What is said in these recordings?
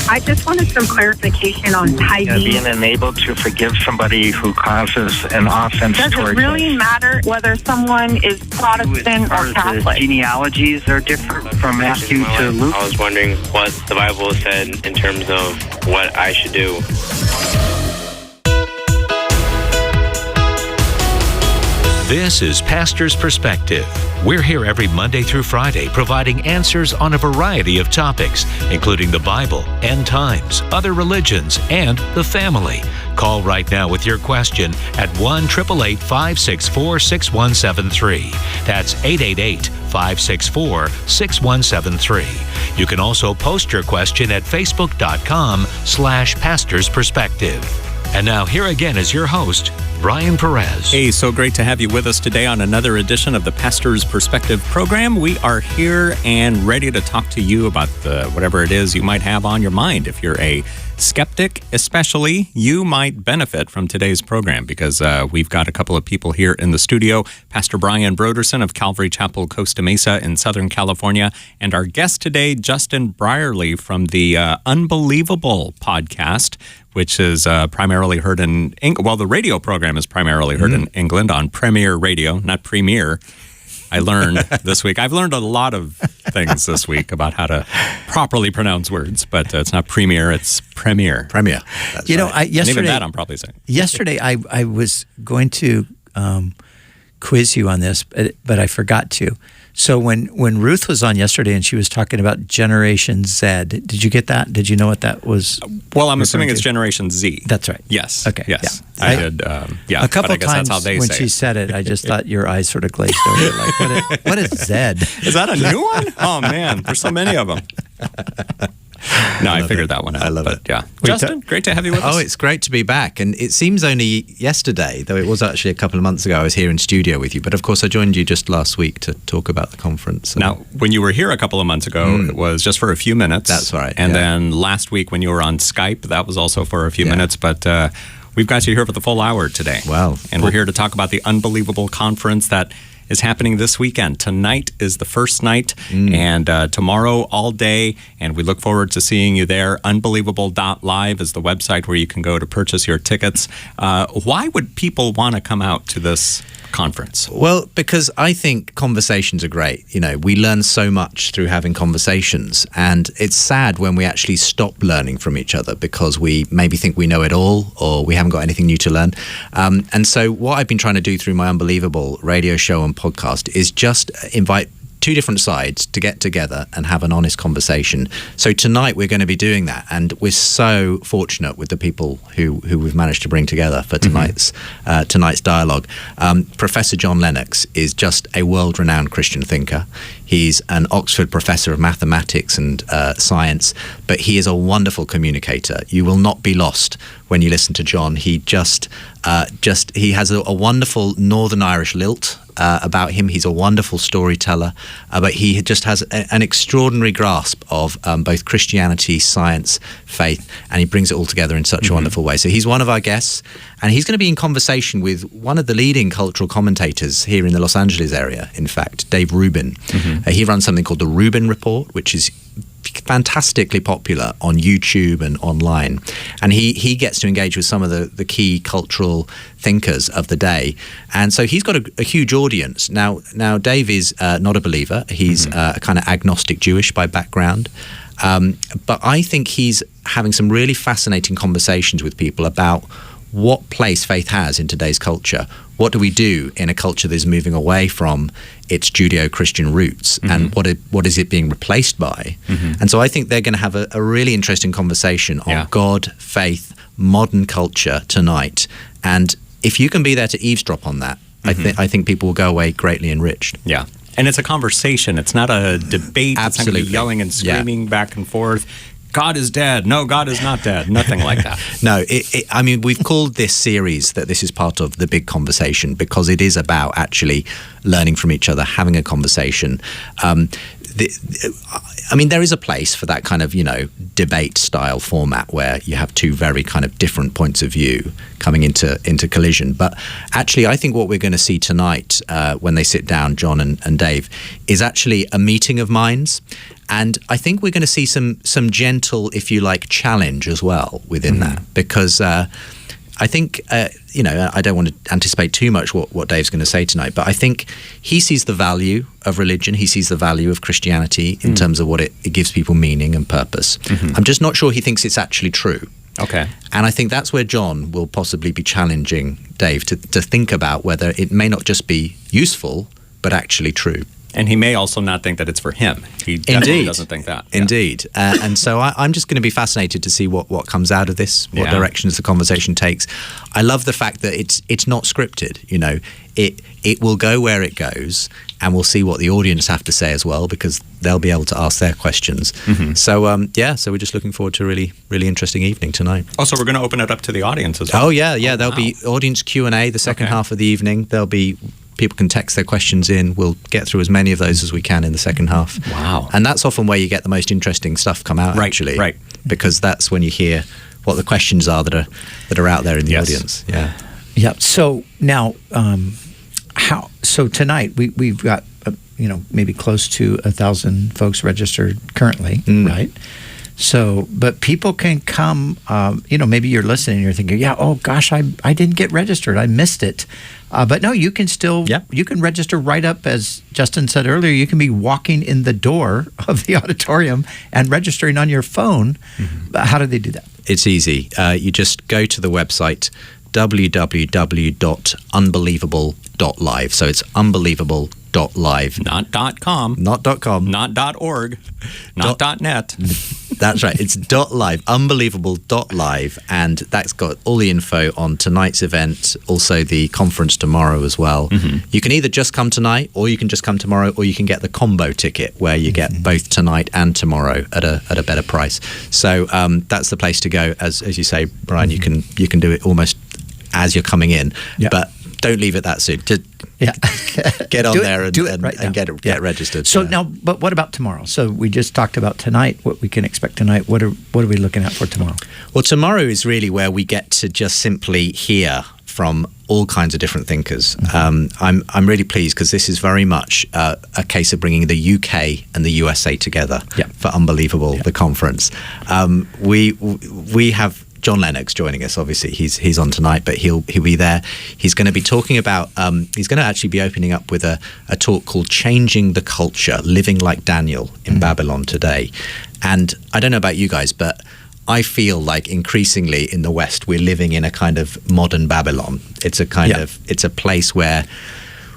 I just wanted some clarification on tithing. Being unable to forgive somebody who causes an offense Does towards it really matter whether someone is Protestant or Catholic? The genealogies are different from Matthew to Luke. I was wondering what the Bible said in terms of what I should do. This is Pastor's Perspective. We're here every Monday through Friday providing answers on a variety of topics, including the Bible, end times, other religions, and the family. Call right now with your question at 1-888-564-6173. That's 888-564-6173. You can also post your question at facebook.com/Pastor's Perspective. And now here again is your host, Brian Perez. Hey, so great to have you with us today on another edition of the Pastor's Perspective program. We are here and ready to talk to you about whatever it is you might have on your mind. If you're a skeptic, especially, you might benefit from today's program because we've got a couple of people here in the studio. Pastor Brian Brodersen of Calvary Chapel, Costa Mesa in Southern California, and our guest today, Justin Brierley from the Unbelievable podcast, which is primarily heard in England. Well, the radio program is primarily heard in England on Premier Radio, not Premier. I learned this week. I've learned a lot of things this week about how to properly pronounce words, but it's not Premier, it's Premier. Premier. That's right. Yesterday, and even that I'm probably saying. Yesterday, I was going to quiz you on this, but I forgot to. So when Ruth was on yesterday and she was talking about Generation Z, did you get that? Did you know what that was? Well, I'm assuming it's Generation Z. That's right. Yes. Okay. Yes. Yeah. I did. Yeah. A couple of times when she said it, I just thought your eyes sort of glazed over. Like, what is Z? Is that a new one? Oh man, there's so many of them. No, I figured that one out. I love it. Yeah. Justin, great to have you with us. Oh, it's great to be back. And it seems only yesterday, though it was actually a couple of months ago, I was here in studio with you. But of course, I joined you just last week to talk about the conference. Now, when you were here a couple of months ago, it was just for a few minutes. That's right. And then last week when you were on Skype, that was also for a few minutes. But we've got you here for the full hour today. Wow. And we're here to talk about the Unbelievable conference that is happening this weekend. Tonight is the first night, and tomorrow all day, and we look forward to seeing you there. Unbelievable.live is the website where you can go to purchase your tickets. Why would people want to come out to this conference? Well, because I think conversations are great. You know, we learn so much through having conversations, and it's sad when we actually stop learning from each other because we maybe think we know it all or we haven't got anything new to learn. And so what I've been trying to do through my Unbelievable radio show and podcast is just invite two different sides to get together and have an honest conversation. So tonight we're going to be doing that, and we're so fortunate with the people who we've managed to bring together for tonight's dialogue. Professor John Lennox is just a world-renowned Christian thinker. He's an Oxford professor of mathematics and science, but he is a wonderful communicator. You will not be lost when you listen to John. He he has a wonderful Northern Irish lilt about him. He's a wonderful storyteller, but he just has an extraordinary grasp of both Christianity, science, faith, and he brings it all together in such a wonderful way. So he's one of our guests, and he's going to be in conversation with one of the leading cultural commentators here in the Los Angeles area, in fact, Dave Rubin. He runs something called the Rubin Report, which is fantastically popular on YouTube and online, and he gets to engage with some of the key cultural thinkers of the day, and so he's got a huge audience. Now Dave is not a believer. He's a kind of agnostic Jewish by background, but I think he's having some really fascinating conversations with people about what place faith has in today's culture. What do we do in a culture that is moving away from its Judeo-Christian roots, and what is it being replaced by? And so I think they're going to have a really interesting conversation on God, faith, modern culture tonight. And if you can be there to eavesdrop on that, I think people will go away greatly enriched. Yeah. And it's a conversation. It's not a debate. Absolutely. It's not going to be yelling and screaming back and forth. God is dead. No, God is not dead. Nothing like that. No, I mean, we've called this series that this is part of the big conversation because it is about actually learning from each other, having a conversation. I mean, there is a place for that kind of, debate style format where you have two very kind of different points of view coming into collision. But actually, I think what we're going to see tonight when they sit down, John and Dave, is actually a meeting of minds. And I think we're going to see some gentle, if you like, challenge as well within that, because I think, I don't want to anticipate too much what Dave's going to say tonight, but I think he sees the value of religion. He sees the value of Christianity in terms of what it gives people meaning and purpose. I'm just not sure he thinks it's actually true. Okay. And I think that's where John will possibly be challenging Dave to think about whether it may not just be useful, but actually true. And he may also not think that it's for him. He definitely doesn't think that. Yeah. Indeed. And so I'm just going to be fascinated to see what comes out of this, what directions the conversation takes. I love the fact that it's not scripted. It will go where it goes, and we'll see what the audience have to say as well, because they'll be able to ask their questions. So we're just looking forward to a really, really interesting evening tonight. Also, we're going to open it up to the audience as well. Oh, yeah. There'll be audience Q&A the second half of the evening. There'll be people can text their questions in. We'll get through as many of those as we can in the second half. Wow. And that's often where you get the most interesting stuff come out, actually. Right. Because that's when you hear what the questions are that are out there in the audience. Yeah. Yeah. So now, so tonight we've got, maybe close to 1,000 folks registered currently, right? So, but people can come, maybe you're listening and you're thinking, oh gosh, I didn't get registered. I missed it. But no, you can still, you can register right up, as Justin said earlier, you can be walking in the door of the auditorium and registering on your phone. How do they do that? It's easy. You just go to the website, www.unbelievable.live. So it's unbelievable.live. Not .com. Not .com. Not .org. Not .net. That's right. It's .live, unbelievable.live, and that's got all the info on tonight's event, also the conference tomorrow as well. You can either just come tonight, or you can just come tomorrow, or you can get the combo ticket where you get both tonight and tomorrow at a better price. So that's the place to go. As you say, Brian, you can do it almost as you're coming in, but don't leave it that soon. Get on there and get registered. So now, but what about tomorrow? So we just talked about tonight, what we can expect tonight. What are we looking at for tomorrow? Well, tomorrow is really where we get to just simply hear from all kinds of different thinkers. I'm really pleased because this is very much a case of bringing the UK and the USA together for Unbelievable, the conference. We have John Lennox joining us. Obviously, he's on tonight, but he'll be there. He's going to be talking about. He's going to actually be opening up with a talk called "Changing the Culture: Living Like Daniel in Babylon Today." And I don't know about you guys, but I feel like increasingly in the West we're living in a kind of modern Babylon. It's a kind of it's a place where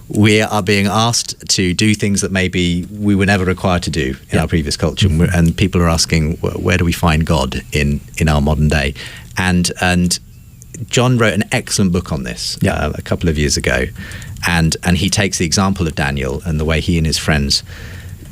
we are being asked to do things that maybe we were never required to do in our previous culture, and people are asking, where do we find God in our modern day? And John wrote an excellent book on this a couple of years ago, and he takes the example of Daniel and the way he and his friends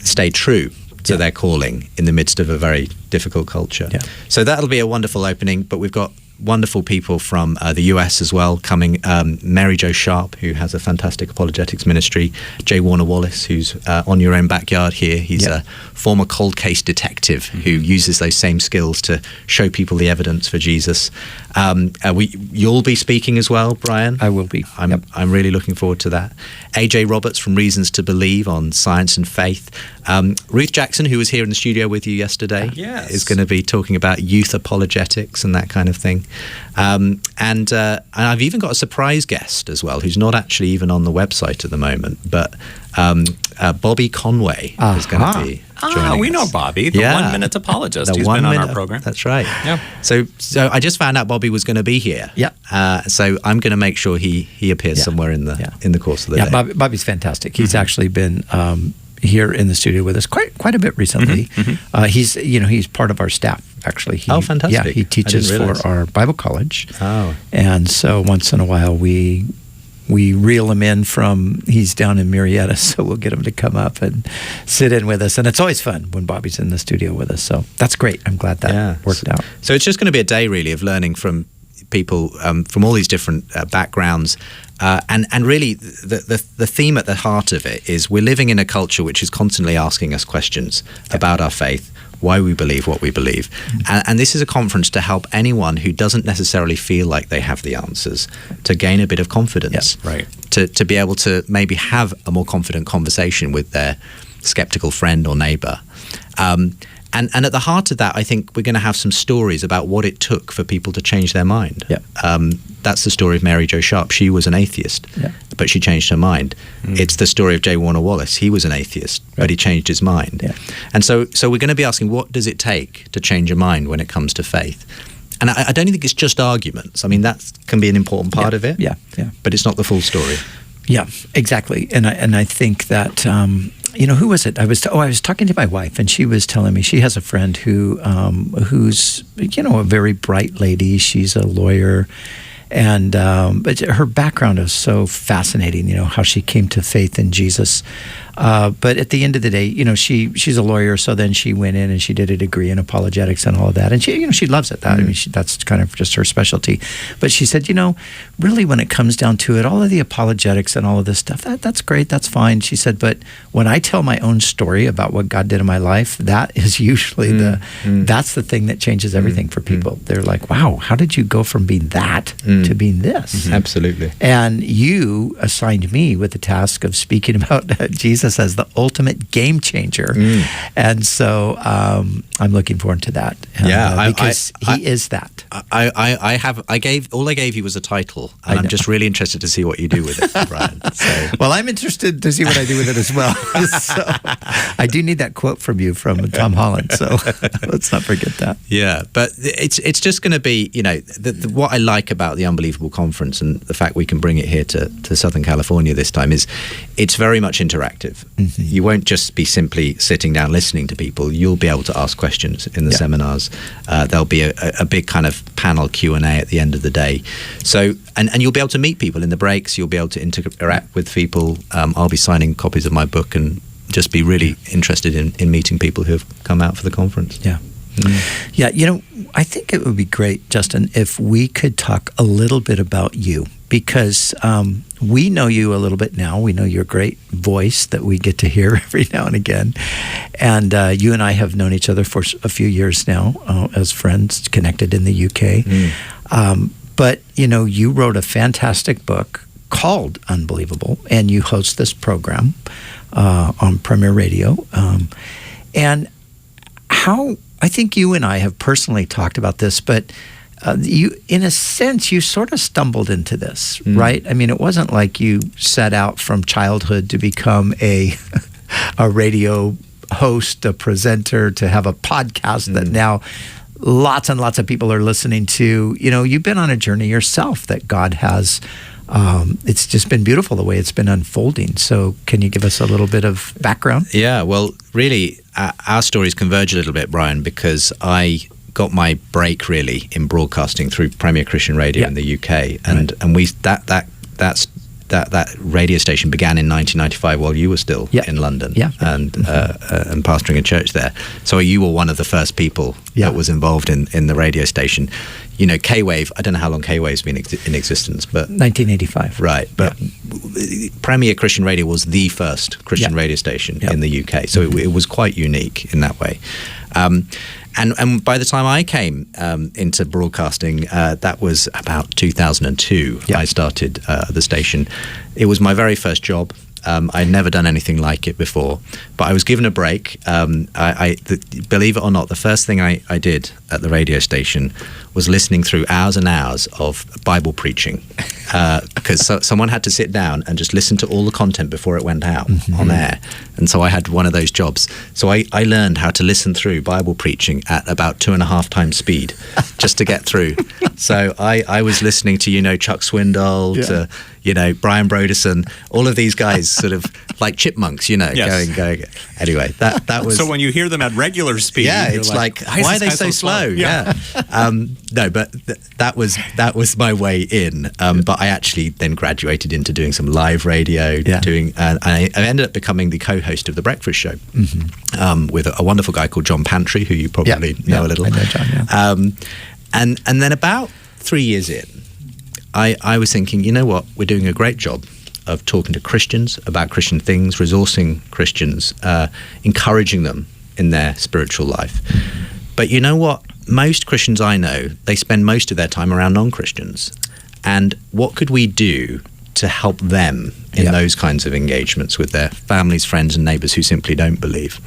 stayed true to their calling in the midst of a very difficult culture. So that'll be a wonderful opening, but we've got wonderful people from the US as well coming. Mary Jo Sharp, who has a fantastic apologetics ministry. Jay Warner Wallace, who's on Your Own Backyard here. He's a former cold case detective who uses those same skills to show people the evidence for Jesus. You'll be speaking as well, Brian. I will be. I'm really looking forward to that. AJ Roberts from Reasons to Believe on science and faith. Ruth Jackson, who was here in the studio with you yesterday, is going to be talking about youth apologetics and that kind of thing. And I've even got a surprise guest as well, who's not actually even on the website at the moment, but Bobby Conway is going to be joining we us. know Bobby, the 1 Minute Apologist. He's been on our program. That's right. So I just found out Bobby was going to be here. So I'm going to make sure he appears somewhere in the course of the day. Bobby's fantastic. He's actually been here in the studio with us quite a bit recently. He's part of our staff, actually. Fantastic. Yeah, he teaches for our Bible college. And so once in a while we reel him in he's down in Murrieta, so we'll get him to come up and sit in with us. And it's always fun when Bobby's in the studio with us. So that's great. I'm glad that worked out. So it's just going to be a day really of learning from people from all these different backgrounds. And really, the theme at the heart of it is we're living in a culture which is constantly asking us questions about our faith, why we believe what we believe. And this is a conference to help anyone who doesn't necessarily feel like they have the answers to gain a bit of confidence. Right. To be able to maybe have a more confident conversation with their skeptical friend or neighbor. And at the heart of that, I think we're going to have some stories about what it took for people to change their mind. That's the story of Mary Jo Sharp. She was an atheist, but she changed her mind. It's the story of J. Warner Wallace. He was an atheist, but he changed his mind. And so we're going to be asking, what does it take to change a mind when it comes to faith? And I don't think it's just arguments. I mean, that can be an important part of it. But it's not the full story. Yeah, exactly. And I think that, who was it? I was talking to my wife, and she was telling me she has a friend who's, a very bright lady. She's a lawyer. And but her background is so fascinating, how she came to faith in Jesus. But at the end of the day, she's a lawyer, so then she went in and she did a degree in apologetics and all of that. And she loves it. I mean, that's kind of just her specialty. But she said, really when it comes down to it, all of the apologetics and all of this stuff, that's great, that's fine. She said, but when I tell my own story about what God did in my life, that is usually that's the thing that changes everything for people. They're like, wow, how did you go from being that to being this? Absolutely. And you assigned me with the task of speaking about Jesus as the ultimate game changer. And so I'm looking forward to that. Because he is that. I gave you was a title, and I'm just really interested to see what you do with it, Brian. So. Well, I'm interested to see what I do with it as well. So I do need that quote from you from Tom Holland, so let's not forget that. Yeah, but it's just going to be, what I like about the Unbelievable Conference and the fact we can bring it here to Southern California this time is it's very much interactive. You won't just be simply sitting down listening to people. You'll be able to ask questions in the seminars. There'll be a big kind of panel Q&A at the end of the day. So, and you'll be able to meet people in the breaks. You'll be able to interact with people. I'll be signing copies of my book and just be really interested in meeting people who have come out for the conference. Yeah, I think it would be great, Justin, if we could talk a little bit about you, because we know you a little bit now. We know your great voice that we get to hear every now and again. And you and I have known each other for a few years now as friends, connected in the UK. But, you wrote a fantastic book called Unbelievable, and you host this program on Premier Radio. And how... I think you and I have personally talked about this, but you, in a sense, you sort of stumbled into this, right? I mean, it wasn't like you set out from childhood to become a radio host, a presenter, to have a podcast that now lots and lots of people are listening to. You've been on a journey yourself that God has. It's just been beautiful the way it's been unfolding. So can you give us a little bit of background? Yeah, well, really, our stories converge a little bit, Brian, because I got my break really in broadcasting through Premier Christian Radio in the UK, and we that radio station began in 1995 while you were still in London and pastoring a church there. So you were one of the first people that was involved in the radio station. K-Wave, I don't know how long K-Wave's been in existence, but 1985. Right, but Premier Christian Radio was the first Christian radio station in the UK, so it was quite unique in that way. And by the time I came into broadcasting, that was about 2002. I started the station. It was my very first job. I'd never done anything like it before, but I was given a break. Believe it or not, the first thing I did at the radio station was listening through hours and hours of Bible preaching, because someone had to sit down and just listen to all the content before it went out on air. And so I had one of those jobs. So I learned how to listen through Bible preaching at about 2.5 times speed just to get through. So I was listening to, Chuck Swindoll, to, Brian Brodersen, all of these guys sort of like chipmunks, going. Anyway, that was... So when you hear them at regular speed... Yeah, it's like why are they so slow? Yeah. No, but that was my way in. But I actually then graduated into doing some live radio, and I ended up becoming the co-host of The Breakfast Show with a wonderful guy called John Pantry, who you probably know a little. I know John, and then about 3 years in, I was thinking, you know what, we're doing a great job of talking to Christians about Christian things, resourcing Christians, encouraging them in their spiritual life. But you know what? Most Christians I know, they spend most of their time around non-Christians. And what could we do to help them in those kinds of engagements with their families, friends, and neighbors who simply don't believe?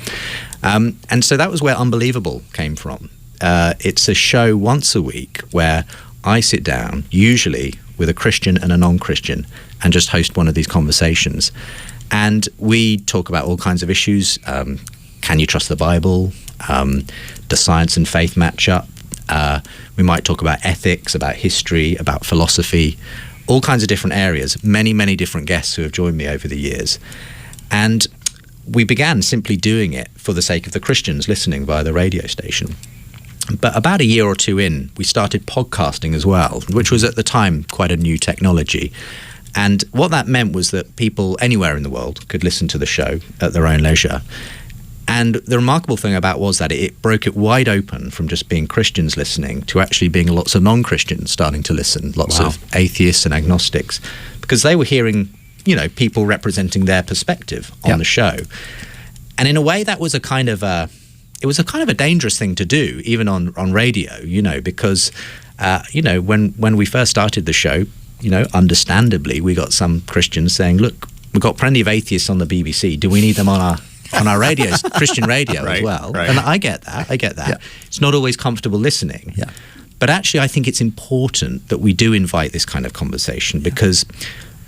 And so that was where Unbelievable came from. It's a show once a week where I sit down, usually with a Christian and a non-Christian, and just host one of these conversations. And we talk about all kinds of issues. Can you trust the Bible? Does science and faith match up? We might talk about ethics, about history, about philosophy, all kinds of different areas. Many, many different guests who have joined me over the years. And we began simply doing it for the sake of the Christians listening via the radio station. But about a year or two in, we started podcasting as well, which was at the time quite a new technology. And what that meant was that people anywhere in the world could listen to the show at their own leisure. And the remarkable thing about was that it broke it wide open from just being Christians listening to actually being lots of non-Christians starting to listen, lots of atheists and agnostics, because they were hearing, people representing their perspective on the show. And in a way, that was a kind of a dangerous thing to do, even on radio, because, when we first started the show, understandably, we got some Christians saying, look, we've got plenty of atheists on the BBC. Do we need them on our radio, Christian radio as well? Right. And I get that. Yeah. It's not always comfortable listening. Yeah. But actually, I think it's important that we do invite this kind of conversation because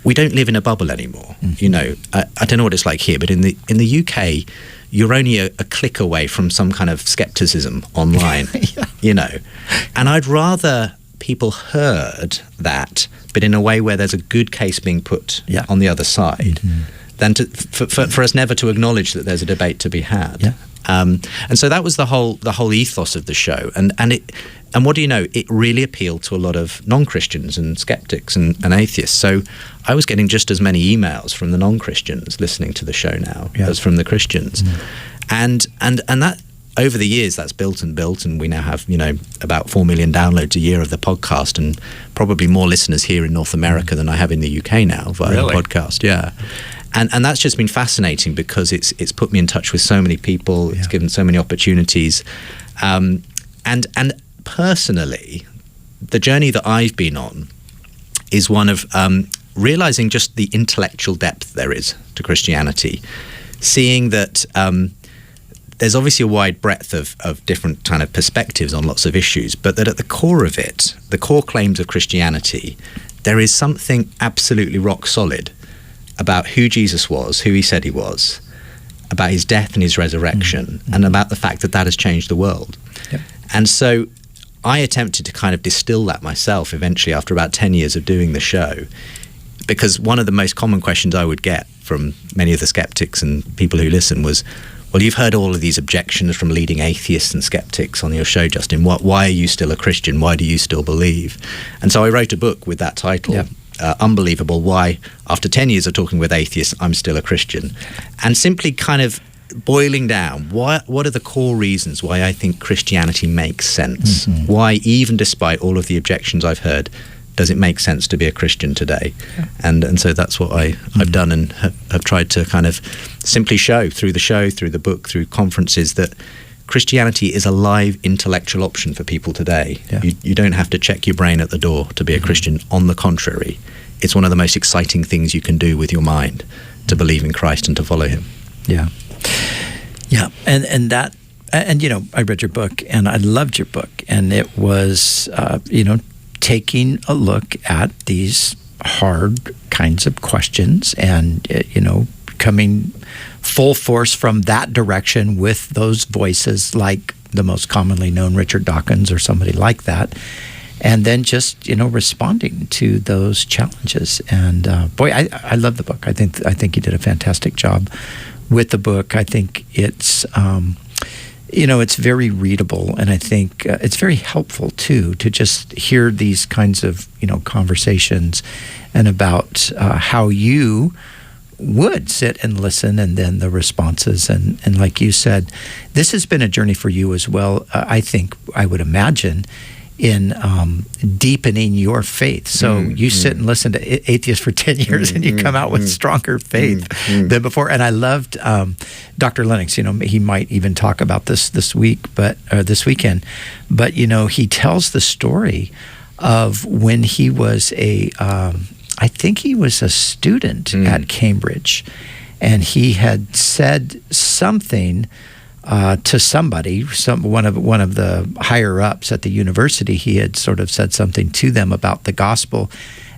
we don't live in a bubble anymore. Mm-hmm. I don't know what it's like here, but in the UK, you're only a click away from some kind of skepticism online, And I'd rather people heard that, but in a way where there's a good case being put on the other side, than for us never to acknowledge that there's a debate to be had. Yeah. And so that was the whole ethos of the show. And what do you know? It really appealed to a lot of non-Christians and skeptics and atheists. So I was getting just as many emails from the non-Christians listening to the show now as from the Christians. And that over the years that's built, and we now have about 4 million downloads a year of the podcast, and probably more listeners here in North America than I have in the UK now via the podcast. Yeah. And that's just been fascinating because it's put me in touch with so many people. It's given so many opportunities. And personally, the journey that I've been on is one of realizing just the intellectual depth there is to Christianity, seeing that there's obviously a wide breadth of different kind of perspectives on lots of issues, but that at the core of it, the core claims of Christianity, there is something absolutely rock solid about who Jesus was, who he said he was, about his death and his resurrection, and about the fact that has changed the world. Yep. And so I attempted to kind of distill that myself eventually after about 10 years of doing the show, because one of the most common questions I would get from many of the skeptics and people who listen was, well, you've heard all of these objections from leading atheists and skeptics on your show, Justin. Why are you still a Christian? Why do you still believe? And so I wrote a book with that title, Unbelievable, Why, after 10 years of talking with atheists, I'm still a Christian. And simply kind of boiling down, what are the core reasons why I think Christianity makes sense? Mm-hmm. Why, even despite all of the objections I've heard, does it make sense to be a Christian today? Yeah. And so that's what I've done, and have tried to kind of simply show, through the book, through conferences, that Christianity is a live intellectual option for people today. Yeah. You don't have to check your brain at the door to be a Christian. On the contrary, it's one of the most exciting things you can do with your mind, to believe in Christ and to follow him. Yeah. Yeah. And I read your book and I loved your book, and it was, taking a look at these hard kinds of questions and, coming full force from that direction with those voices like the most commonly known Richard Dawkins or somebody like that, and then just responding to those challenges. And I love the book. I think you did a fantastic job with the book. I think it's it's very readable, and I think it's very helpful too to just hear these kinds of conversations and about how you would sit and listen, and then the responses. And like you said, this has been a journey for you as well. I would imagine deepening your faith. So you sit and listen to atheists for 10 years and you come out with stronger faith than before. And I loved Dr. Lennox. He might even talk about this weekend. But, he tells the story of when he was I think he was a student at Cambridge, and he had said something to somebody, one of the higher ups at the university. He had sort of said something to them about the gospel,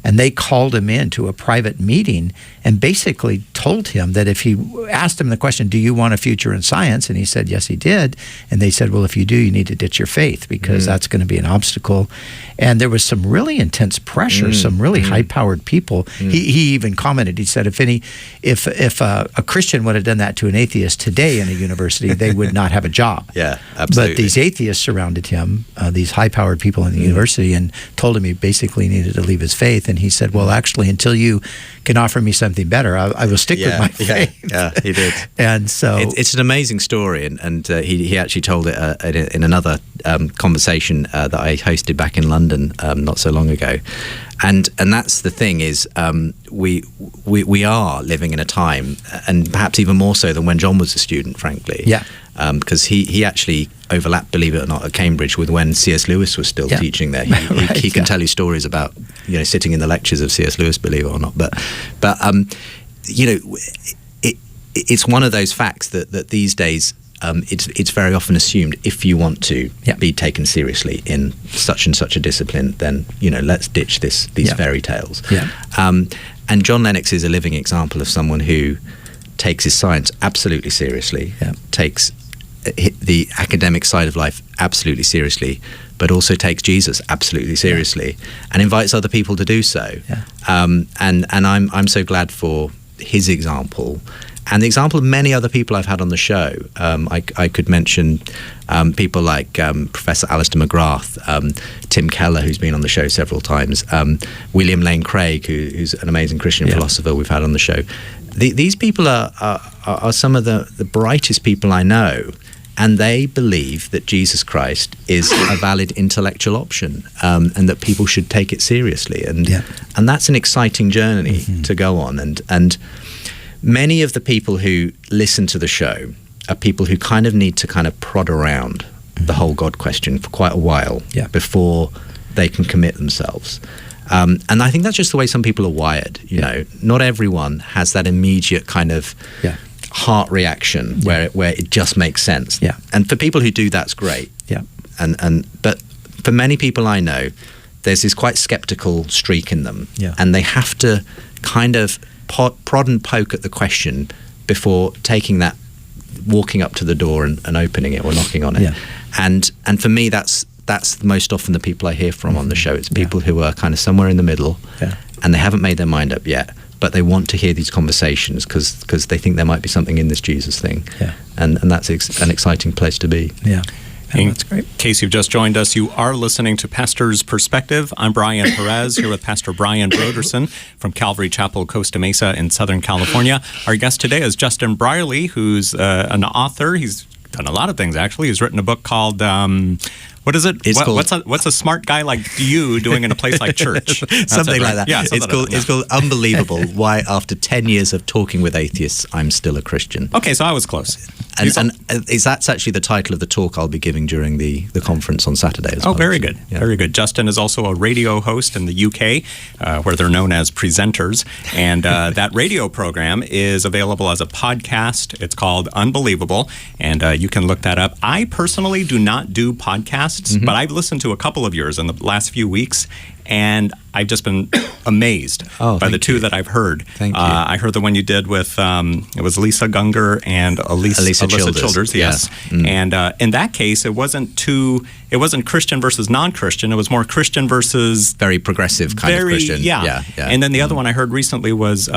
and they called him in to a private meeting and basically told him that if he asked him the question, do you want a future in science? And he said, yes, he did. And they said, well, if you do, you need to ditch your faith because that's going to be an obstacle. And there was some really intense pressure, some really high-powered people. He even commented, he said, if a Christian would have done that to an atheist today in a university, they would not have a job. Yeah, absolutely. But these atheists surrounded him, these high-powered people in the university, and told him he basically needed to leave his faith. And he said, well, actually, until you can offer me something better, I will stick with my faith. Yeah, he did. And so it's an amazing story, and he actually told it in another conversation that I hosted back in London not so long ago. And that's the thing is we are living in a time, and perhaps even more so than when John was a student, frankly. Yeah. Because he actually overlapped, believe it or not, at Cambridge with when C.S. Lewis was still teaching there. He can tell you stories about sitting in the lectures of C.S. Lewis, believe it or not. But it's one of those facts that these days it's very often assumed if you want to be taken seriously in such and such a discipline, then let's ditch these fairy tales. Yeah. And John Lennox is a living example of someone who takes his science absolutely seriously, takes the academic side of life absolutely seriously, but also takes Jesus absolutely seriously, and invites other people to do so. Yeah. And I'm so glad for his example, and the example of many other people I've had on the show. I could mention people like Professor Alistair McGrath, Tim Keller, who's been on the show several times, William Lane Craig, who's an amazing Christian philosopher we've had on the show. These people are some of the brightest people I know, and they believe that Jesus Christ is a valid intellectual option, and that people should take it seriously. And that's an exciting journey to go on. And many of the people who listen to the show are people who kind of need to kind of prod around the whole God question for quite a while before they can commit themselves. And I think that's just the way some people are wired. Not everyone has that immediate kind of heart reaction where it just makes sense. Yeah. And for people who do, that's great. Yeah. But for many people I know, there's this quite skeptical streak in them. Yeah. And they have to kind of prod and poke at the question before walking up to the door and opening it or knocking on it. Yeah. And for me, that's most often the people I hear from on the show. It's people who are kind of somewhere in the middle, and they haven't made their mind up yet, but they want to hear these conversations because they think there might be something in this Jesus thing. Yeah. And that's an exciting place to be. Yeah. That's great. In case you've just joined us, you are listening to Pastor's Perspective. I'm Brian Perez, here with Pastor Brian Brodersen from Calvary Chapel, Costa Mesa in Southern California. Our guest today is Justin Brierley, who's an author. He's done a lot of things, actually. He's written a book called... what is it? What's a smart guy like you doing in a place like church? Something like that. Yeah, it's called Unbelievable, Why After 10 Years of Talking with Atheists, I'm Still a Christian. Okay, so I was close. And that's actually the title of the talk I'll be giving during the conference on Saturday as well. Oh, very good. Yeah. Very good. Justin is also a radio host in the UK, where they're known as presenters. And that radio program is available as a podcast. It's called Unbelievable, and you can look that up. I personally do not do podcasts. But I've listened to a couple of yours in the last few weeks, and I've just been amazed by the two that I've heard. Thank you. I heard the one you did with, it was Lisa Gungor and Alyssa Childers. Yes. And in that case, it wasn't Christian versus non-Christian. It was more Christian versus... Very progressive kind of Christian. Yeah. And then the other one I heard recently was...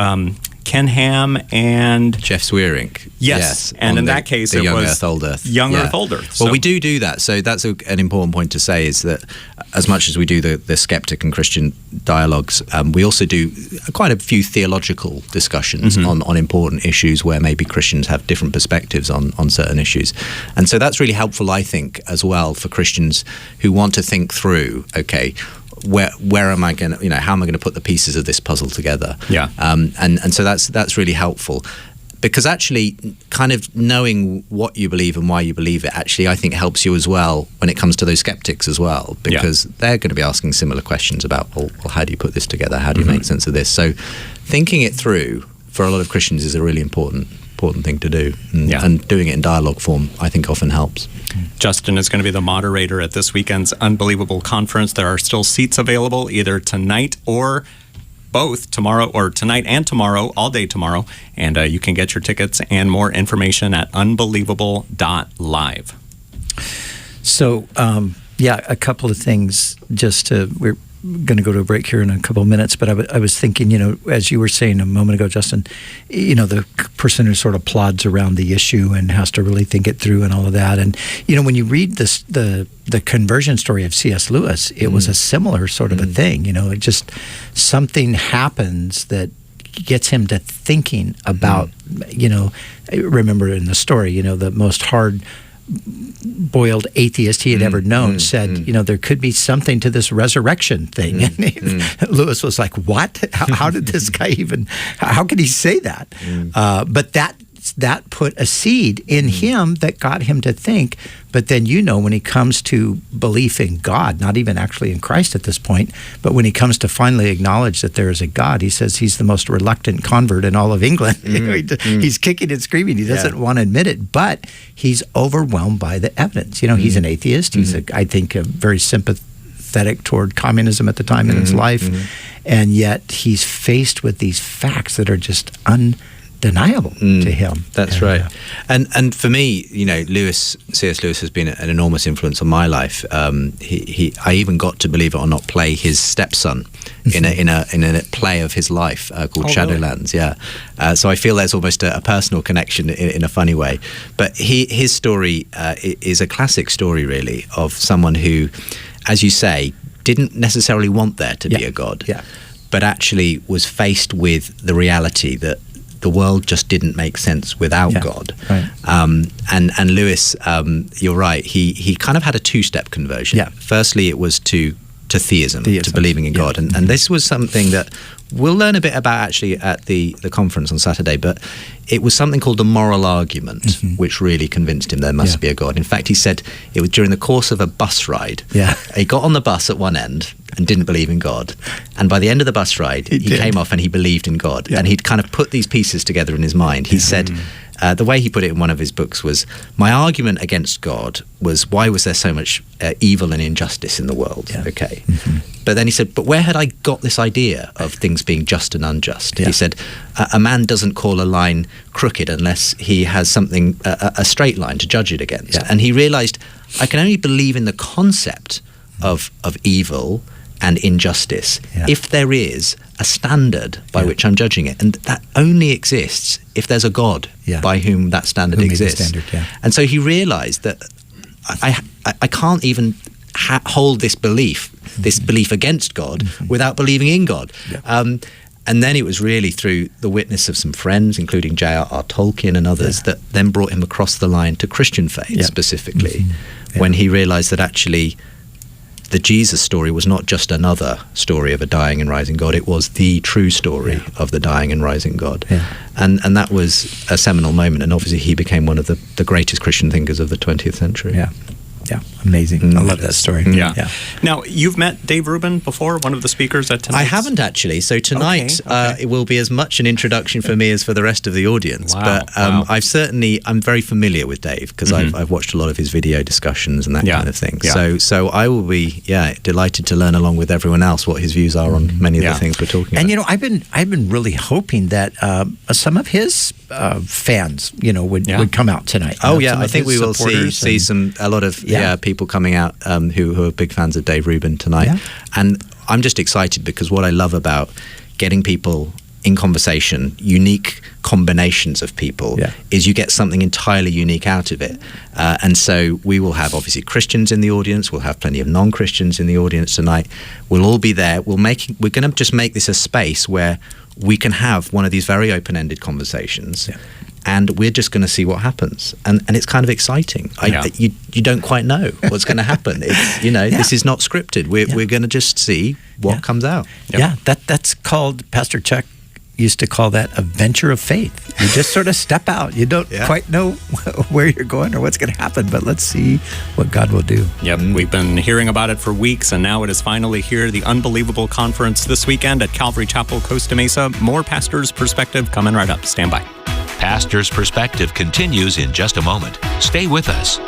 Ken Ham and... Jeff Swearink. Yes. And in that case, it was... Young Earth, Old Earth. Young Earth, Old Earth. Well, we do that. So that's an important point to say is that as much as we do the skeptic and Christian dialogues, we also do quite a few theological discussions on important issues where maybe Christians have different perspectives on certain issues. And so that's really helpful, I think, as well for Christians who want to think through, okay, where am I going to, how am I going to put the pieces of this puzzle together? Yeah. And so that's really helpful. Because actually, kind of knowing what you believe and why you believe it, actually, I think helps you as well when it comes to those skeptics as well. Because they're going to be asking similar questions about, well, how do you put this together? How do you make sense of this? So thinking it through for a lot of Christians is a really important thing to do. And doing it in dialogue form, I think, often helps. Justin is going to be the moderator at this weekend's Unbelievable Conference. There are still seats available either tonight or both tomorrow, or tonight and tomorrow, all day tomorrow. And you can get your tickets and more information at unbelievable.live. So, a couple of things we're going to go to a break here in a couple of minutes, but I was thinking, as you were saying a moment ago, Justin, the person who sort of plods around the issue and has to really think it through and all of that. And, when you read the conversion story of C.S. Lewis, it was a similar sort of a thing. It just, something happens that gets him to thinking about, I remember in the story, the most hard-boiled atheist he had ever known said, there could be something to this resurrection thing. And Lewis was like, what? How did this guy even, how could he say that? But that put a seed in him that got him to think. But then, when he comes to belief in God, not even actually in Christ at this point, but when he comes to finally acknowledge that there is a God, he says he's the most reluctant convert in all of England. He's kicking and screaming. He doesn't want to admit it, but he's overwhelmed by the evidence. He's an atheist. He's, I think, very sympathetic toward communism at the time in his life. And yet he's faced with these facts that are just undeniable to him. That's right. And for me, C.S. Lewis has been an enormous influence on my life. I even got to, believe it or not, play his stepson in a play of his life called Shadowlands. Really? So I feel there's almost a personal connection in a funny way. But his story is a classic story, really, of someone who, as you say, didn't necessarily want there to be a God, but actually was faced with the reality that the world just didn't make sense without God. Right. And Lewis, you're right, he kind of had a two-step conversion. Firstly, it was to theism, to believing in God. And this was something that we'll learn a bit about actually at the conference on Saturday, but it was something called the moral argument, which really convinced him there must be a God. In fact, he said it was during the course of a bus ride. He got on the bus at one end and didn't believe in God. And by the end of the bus ride, he came off and he believed in God. And he'd kind of put these pieces together in his mind. He said, the way he put it in one of his books was, my argument against God was, why was there so much evil and injustice in the world? But then he said, but where had I got this idea of things being just and unjust? He said, a man doesn't call a line crooked unless he has something, a straight line to judge it against. And he realized, I can only believe in the concept of evil and injustice if there is a standard by which I'm judging it, and that only exists if there's a God by whom that standard exists. And so he realized that I can't even hold this belief against God without believing in God. And then it was really through the witness of some friends, including J.R.R. Tolkien and others, that then brought him across the line to Christian faith specifically, when he realized that actually the Jesus story was not just another story of a dying and rising God, it was the true story of the dying and rising God. And that was a seminal moment, and obviously he became one of the greatest Christian thinkers of the 20th century. Yeah, amazing. I love that story. Now, you've met Dave Rubin before, one of the speakers at tonight? I haven't actually. So tonight it will be as much an introduction for me as for the rest of the audience. But I'm very familiar with Dave because I've watched a lot of his video discussions and that kind of thing. So I will be delighted to learn along with everyone else what his views are on many of the things we're talking about. And I've been really hoping that some of his fans would come out tonight. I think we will see a lot of people coming out who are big fans of Dave Rubin tonight. And I'm just excited because what I love about getting people in conversation, unique combinations of people, is you get something entirely unique out of it. And so we will have obviously Christians in the audience. We'll have plenty of non-Christians in the audience tonight. We'll all be there. We're going to just make this a space where we can have one of these very open-ended conversations. Yeah. And we're just going to see what happens, and it's kind of exciting. You don't quite know what's going to happen. It's this is not scripted. We're going to just see what comes out. Yep. Yeah, that's called, Pastor Chuck used to call that a venture of faith. You just sort of step out. You don't quite know where you're going or what's going to happen, but let's see what God will do. Yep, we've been hearing about it for weeks, and now it is finally here. The Unbelievable Conference this weekend at Calvary Chapel, Costa Mesa. More Pastor's Perspective coming right up. Stand by. Pastor's Perspective continues in just a moment. Stay with us.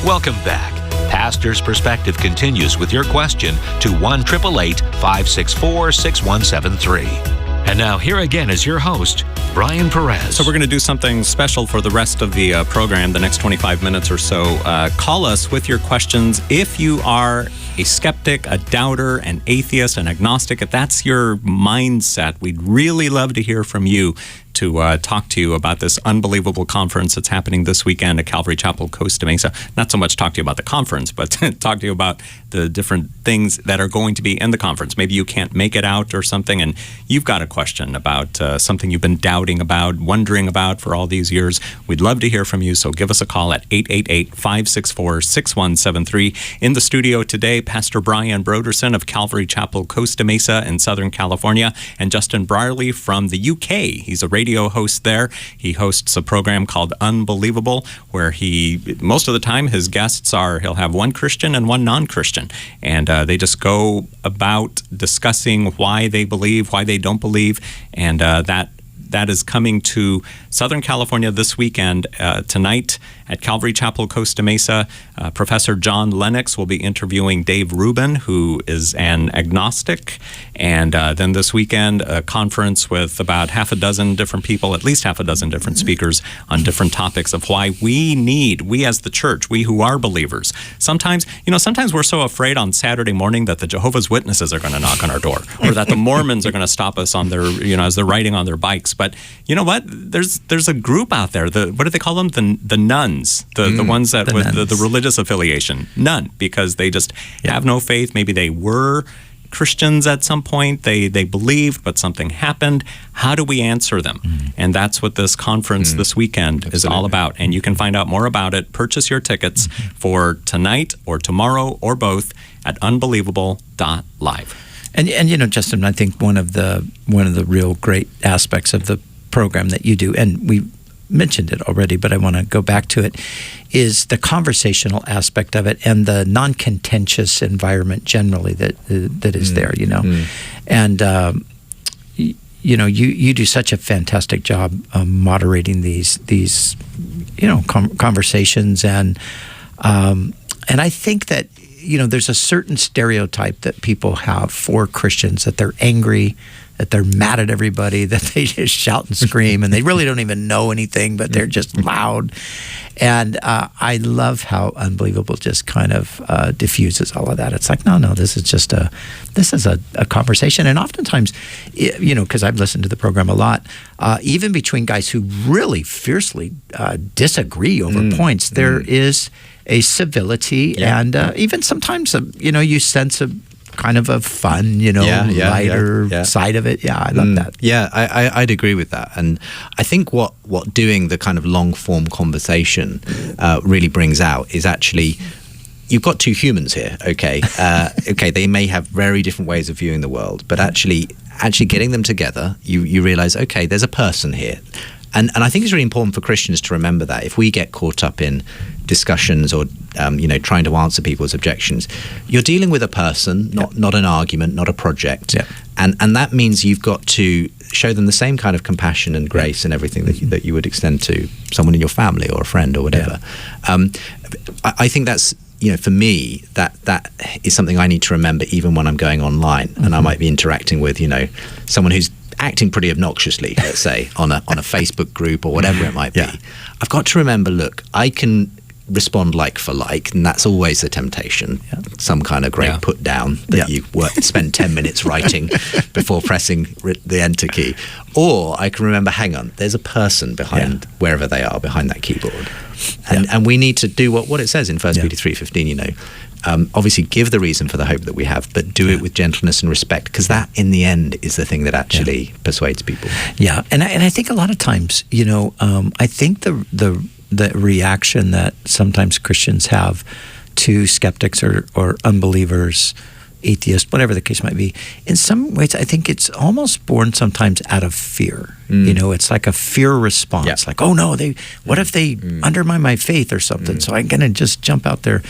Welcome back. Pastor's Perspective continues with your question to 1-888-564-6173. And now here again is your host, Brian Perez. So we're going to do something special for the rest of the program, the next 25 minutes or so. Call us with your questions. If you are a skeptic, a doubter, an atheist, an agnostic, if that's your mindset, we'd really love to hear from you to talk to you about this unbelievable conference that's happening this weekend at Calvary Chapel, Costa Mesa. Not so much talk to you about the conference, but talk to you about the different things that are going to be in the conference. Maybe you can't make it out or something, and you've got a question about something you've been doubting about, wondering about for all these years. We'd love to hear from you, so give us a call at 888-564-6173. In the studio today, Pastor Brian Brodersen of Calvary Chapel, Costa Mesa in Southern California, and Justin Brierley from the UK. He's a radio host there. He hosts a program called Unbelievable, where most of the time his guests he'll have one Christian and one non-Christian, and they just go about discussing why they believe, why they don't believe, and that is coming to Southern California this weekend. Tonight at Calvary Chapel, Costa Mesa, Professor John Lennox will be interviewing Dave Rubin, who is an agnostic. And then this weekend, a conference with about half a dozen different people, at least half a dozen different speakers on different topics of why we as the church, we who are believers, sometimes we're so afraid on Saturday morning that the Jehovah's Witnesses are going to knock on our door, or that the Mormons are going to stop us on their, as they're riding on their bikes. But you know what? There's a group out there. What do they call them? The nuns. The ones that with the religious affiliation. None, because they just have no faith. Maybe they were Christians at some point. They believed, but something happened. How do we answer them? And that's what this conference this weekend is all about. And you can find out more about it. Purchase your tickets for tonight or tomorrow or both at unbelievable.live. And you know, Justin, I think one of the real great aspects of the program that you do, and we mentioned it already, but I want to go back to it, is the conversational aspect of it and the non-contentious environment generally that is there, you know. And you know, you do such a fantastic job moderating these you know, conversations, and I think that, you know, there's a certain stereotype that people have for Christians, that they're angry, that they're mad at everybody, that they just shout and scream, and they really don't even know anything, but they're just loud. And I love how Unbelievable just kind of diffuses all of that. It's like, no, this is a conversation. And oftentimes, you know, because I've listened to the program a lot, even between guys who really fiercely disagree over points, there is a civility and even sometimes, you know, you sense a kind of a fun, you know, lighter side of it. Yeah, I love that. Yeah, I'd agree with that. And I think what doing the kind of long form conversation really brings out is actually, you've got two humans here, okay? Okay, they may have very different ways of viewing the world, but actually getting them together, you realize, okay, there's a person here. And I think it's really important for Christians to remember that if we get caught up in discussions or you know, trying to answer people's objections, you're dealing with a person, not an argument, not a project. Yeah. And that means you've got to show them the same kind of compassion and grace and everything that you would extend to someone in your family or a friend or whatever. Yeah. I think that's, you know, for me, that is something I need to remember even when I'm going online and I might be interacting with, you know, someone who's acting pretty obnoxiously, let's say, on a Facebook group or whatever it might be. I've got to remember, look, I can respond like for like, and that's always the temptation. Some kind of great put down that you spend 10 minutes writing before pressing the enter key. Or I can remember, hang on, there's a person behind wherever they are, behind that keyboard. And we need to do what it says in 1 Peter 3:15, you know. Obviously give the reason for the hope that we have, but do it with gentleness and respect, because that in the end is the thing that actually persuades people. Yeah, and I think a lot of times, you know, I think the reaction that sometimes Christians have to skeptics or unbelievers, atheists, whatever the case might be, in some ways I think it's almost born sometimes out of fear. You know, it's like a fear response, like, oh no, what if they undermine my faith or something? So I'm gonna just jump out there.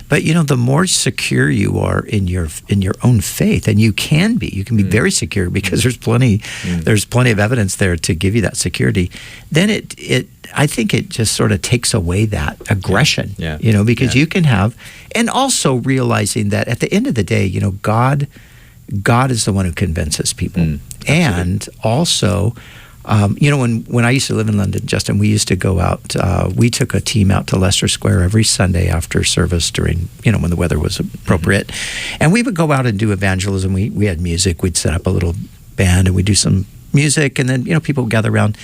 But you know, the more secure you are in your own faith, and you can be very secure because there's plenty of evidence there to give you that security. Then I think it just sort of takes away that aggression, you know, because you can have, and also realizing that at the end of the day, you know, God is the one who convinces people. And also, you know, when I used to live in London, Justin, we used to go out, we took a team out to Leicester Square every Sunday after service during, you know, when the weather was appropriate. And we would go out and do evangelism. We had music. We'd set up a little band and we'd do some music, and then, you know, people would gather around.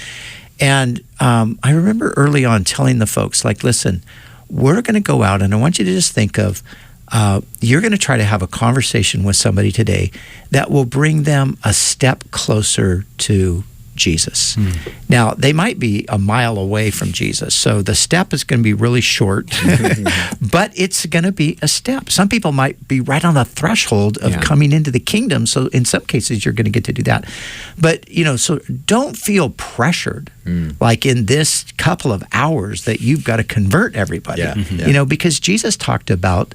And I remember early on telling the folks, like, listen, we're going to go out, and I want you to just think of, you're going to try to have a conversation with somebody today that will bring them a step closer to Jesus. Now, they might be a mile away from Jesus, so the step is going to be really short, but it's going to be a step. Some people might be right on the threshold of coming into the kingdom, so in some cases, you're going to get to do that. But, you know, so don't feel pressured, like in this couple of hours that you've got to convert everybody, you know, because Jesus talked about,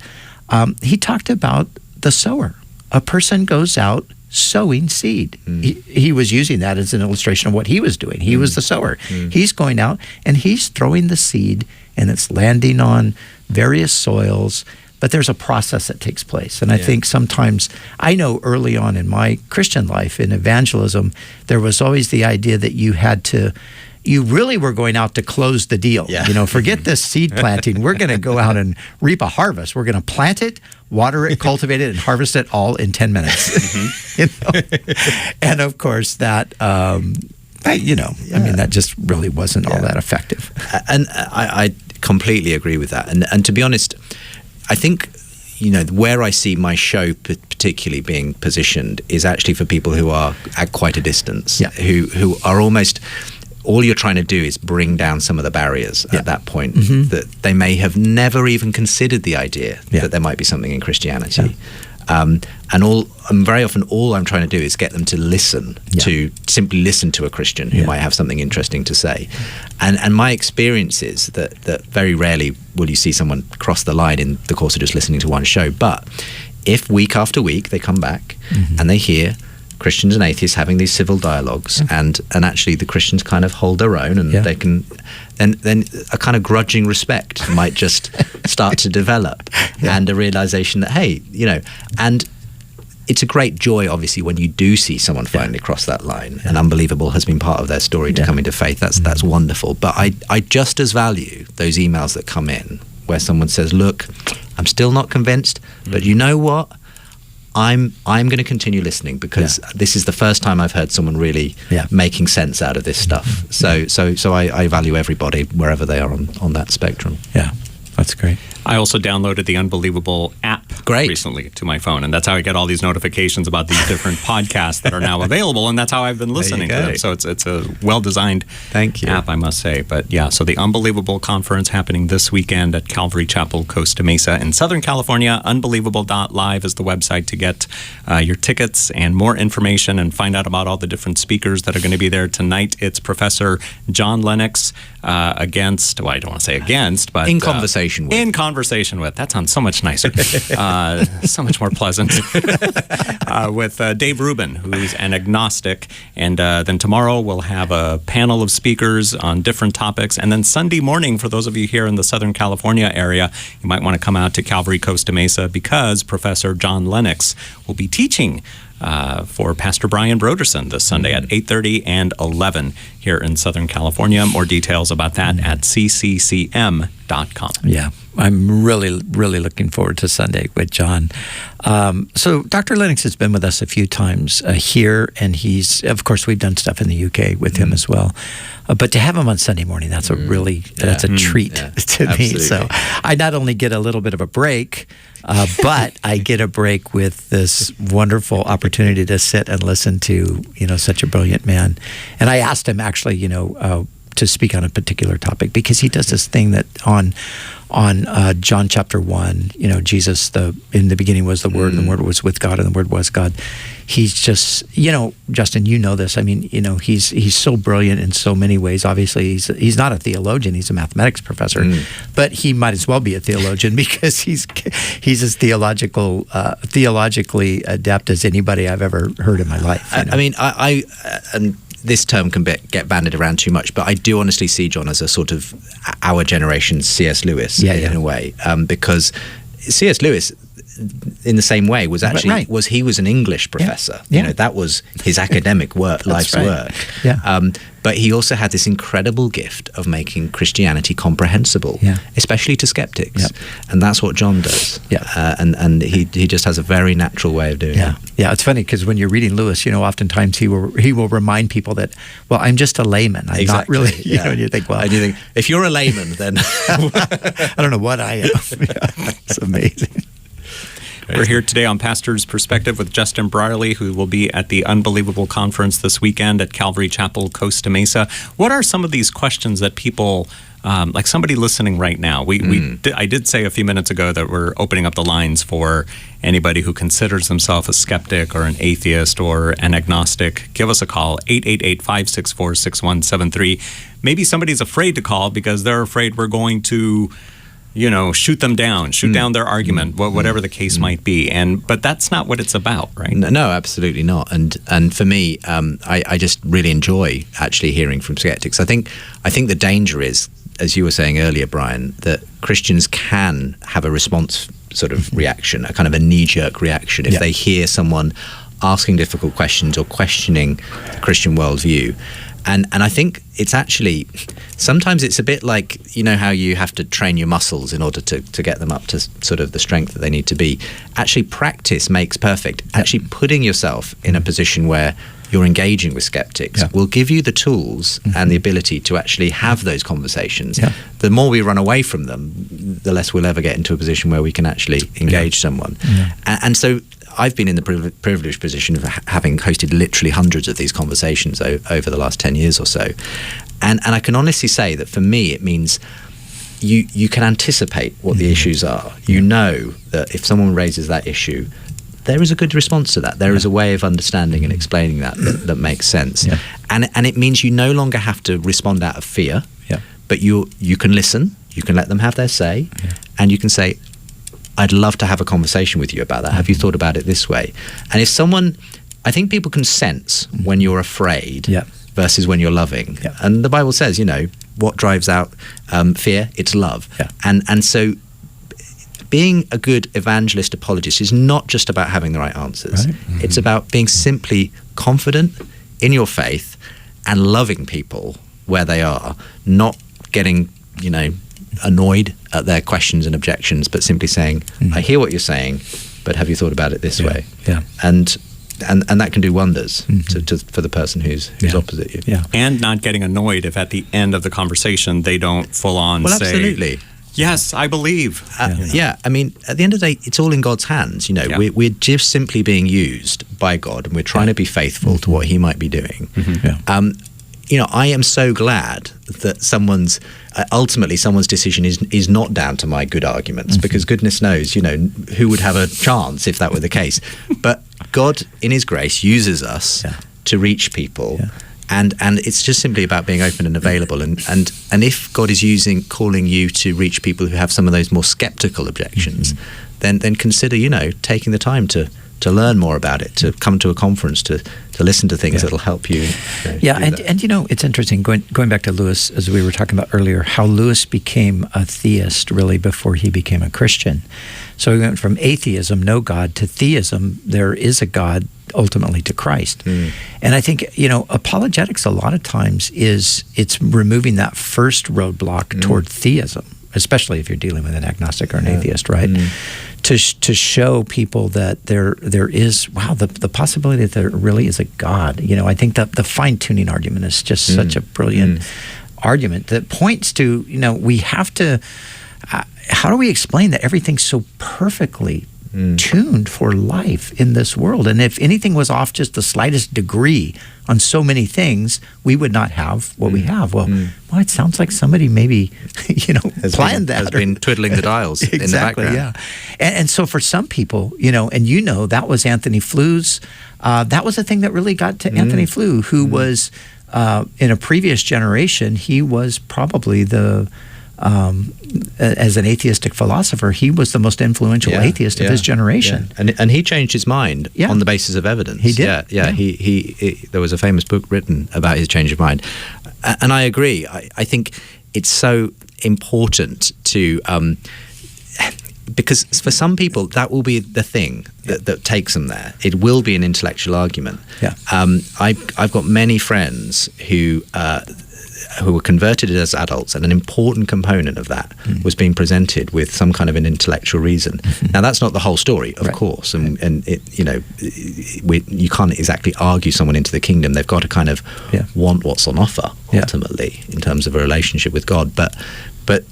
he talked about the sower. A person goes out sowing seed. He was using that as an illustration of what he was doing. He was the sower. He's going out and he's throwing the seed, and it's landing on various soils, but there's a process that takes place. And I think sometimes, I know early on in my Christian life, in evangelism, there was always the idea that you really were going out to close the deal. You know, forget this seed planting. We're going to go out and reap a harvest. We're going to plant it, water it, cultivate it, and harvest it all in 10 minutes. You know? And of course that, you know, I mean, that just really wasn't all that effective. And I completely agree with that. And to be honest, I think, you know, where I see my show particularly being positioned is actually for people who are at quite a distance, Yeah. who are almost, all you're trying to do is bring down some of the barriers at that point, that they may have never even considered the idea that there might be something in Christianity. And very often all I'm trying to do is get them to listen, to simply listen to a Christian who might have something interesting to say. And my experience is that very rarely will you see someone cross the line in the course of just listening to one show. But if week after week they come back and they hear Christians and atheists having these civil dialogues, and actually the Christians kind of hold their own, and they can, then a kind of grudging respect might just start to develop, and a realization that, hey, and it's a great joy, obviously, when you do see someone finally cross that line, and Unbelievable has been part of their story to come into faith. That's wonderful. But I just as value those emails that come in where someone says, look, I'm still not convinced, but you know what? I'm going to continue listening, because this is the first time I've heard someone really making sense out of this stuff. So I value everybody wherever they are on that spectrum. Yeah, that's great. I also downloaded the Unbelievable app recently to my phone, and that's how I get all these notifications about these different podcasts that are now available, and that's how I've been listening to them. So it's a well-designed app, I must say. But yeah, so the Unbelievable Conference happening this weekend at Calvary Chapel, Costa Mesa in Southern California. Unbelievable.live is the website to get your tickets and more information and find out about all the different speakers that are going to be there tonight. It's Professor John Lennox against, well, I don't want to say against, but in conversation with. In conversation with. That sounds so much nicer. So much more pleasant. With Dave Rubin, who's an agnostic. And then tomorrow we'll have a panel of speakers on different topics. And then Sunday morning, for those of you here in the Southern California area, you might want to come out to Calvary Costa Mesa, because Professor John Lennox will be teaching for Pastor Brian Brodersen this Sunday at 8:30 and 11 here in Southern California. More details about that at cccm.com. Yeah, I'm really, really looking forward to Sunday with John. So Dr. Lennox has been with us a few times here, and of course, we've done stuff in the UK with him as well. But to have him on Sunday morning, that's that's a treat to me. So I not only get a little bit of a break, but I get a break with this wonderful opportunity to sit and listen to, such a brilliant man. And I asked him actually, to speak on a particular topic, because he does this thing that on John chapter 1, Jesus, in the beginning was the Word, and the Word was with God, and the Word was God. He's just, Justin, this. I mean, he's so brilliant in so many ways. Obviously, he's not a theologian; he's a mathematics professor, but he might as well be a theologian, because he's as theologically adept as anybody I've ever heard in my life. I mean, I and this term can get bandied around too much, but I do honestly see John as a sort of our generation's C.S. Lewis in a way, because C.S. Lewis, in the same way, was actually he was an English professor. That was his academic work, life's work. But he also had this incredible gift of making Christianity comprehensible, especially to skeptics, and that's what John does. And he just has a very natural way of doing it. Yeah, it's funny, because when you're reading Lewis, oftentimes he will remind people that, well, I'm just a layman. I'm not really. And you think, well, and you think, if you're a layman, then I don't know what I am. It's amazing. We're here today on Pastor's Perspective with Justin Brierley, who will be at the Unbelievable Conference this weekend at Calvary Chapel, Costa Mesa. What are some of these questions that people, like somebody listening right now? I did say a few minutes ago that we're opening up the lines for anybody who considers themselves a skeptic or an atheist or an agnostic. Give us a call, 888-564-6173. Maybe somebody's afraid to call because they're afraid we're going to shoot them down, down their argument, whatever the case might be. But that's not what it's about, right? No, absolutely not. And for me, I just really enjoy actually hearing from skeptics. I think the danger is, as you were saying earlier, Brian, that Christians can have a response sort of reaction, a kind of a knee-jerk reaction, if they hear someone asking difficult questions or questioning the Christian worldview. And I think it's actually, sometimes it's a bit like, how you have to train your muscles in order to get them up to sort of the strength that they need to be. Actually, practice makes perfect. Actually, putting yourself in a position where you're engaging with skeptics will give you the tools and the ability to actually have those conversations. The more we run away from them, the less we'll ever get into a position where we can actually engage someone. And so I've been in the privileged position of having hosted literally hundreds of these conversations over the last 10 years or so. And I can honestly say that for me, it means you can anticipate what the issues are. You know that if someone raises that issue, there is a good response to that. There is a way of understanding and explaining that makes sense. Yeah. And it means you no longer have to respond out of fear, but you can listen, you can let them have their say, and you can say, I'd love to have a conversation with you about that. Have you thought about it this way? And if someone, I think people can sense when you're afraid versus when you're loving. Yeah. And the Bible says, what drives out fear? It's love. Yeah. And so being a good evangelist apologist is not just about having the right answers. Right. Mm-hmm. It's about being simply confident in your faith and loving people where they are, not getting, annoyed at their questions and objections, but simply saying, I hear what you're saying, but have you thought about it this way? Yeah. And that can do wonders for the person who's opposite you. Yeah. And not getting annoyed if at the end of the conversation they don't full on say, absolutely. Yes, I believe. Yeah, I mean, at the end of the day, it's all in God's hands. We're just simply being used by God, and we're trying to be faithful to what He might be doing. I am so glad that ultimately someone's decision is not down to my good arguments, because goodness knows, who would have a chance if that were the case. But God, in His grace, uses us to reach people. Yeah. And it's just simply about being open and available. And if God is calling you to reach people who have some of those more skeptical objections, then consider, taking the time to learn more about it, to come to a conference, to listen to things that'll help you. And it's interesting, going back to Lewis, as we were talking about earlier, how Lewis became a theist really before he became a Christian. So he went from atheism, no God, to theism, there is a God, ultimately to Christ. And I think, apologetics a lot of times it's removing that first roadblock toward theism, especially if you're dealing with an agnostic or an atheist, right? To show people that there is, the possibility that there really is a God. I think that the fine-tuning argument is just such a brilliant argument that points to, we have to, how do we explain that everything's so perfectly tuned for life in this world? And if anything was off just the slightest degree on so many things, we would not have what we have. Well, it sounds like somebody maybe, planned that. Has been twiddling the dials in the background. Yeah. And so for some people, and that was Anthony Flu's, that was the thing that really got to Anthony Flew, who was, in a previous generation, he was probably as an atheistic philosopher, he was the most influential atheist of his generation. Yeah. And he changed his mind on the basis of evidence. He did. Yeah. He there was a famous book written about his change of mind. And I agree. I think it's so important to, because for some people, that will be the thing that takes them there. It will be an intellectual argument. Yeah. I've got many friends who were converted as adults, and an important component of that was being presented with some kind of an intellectual reason. Now, that's not the whole story, of course, and it, you can't exactly argue someone into the kingdom. They've got to kind of want what's on offer, ultimately, in terms of a relationship with God. But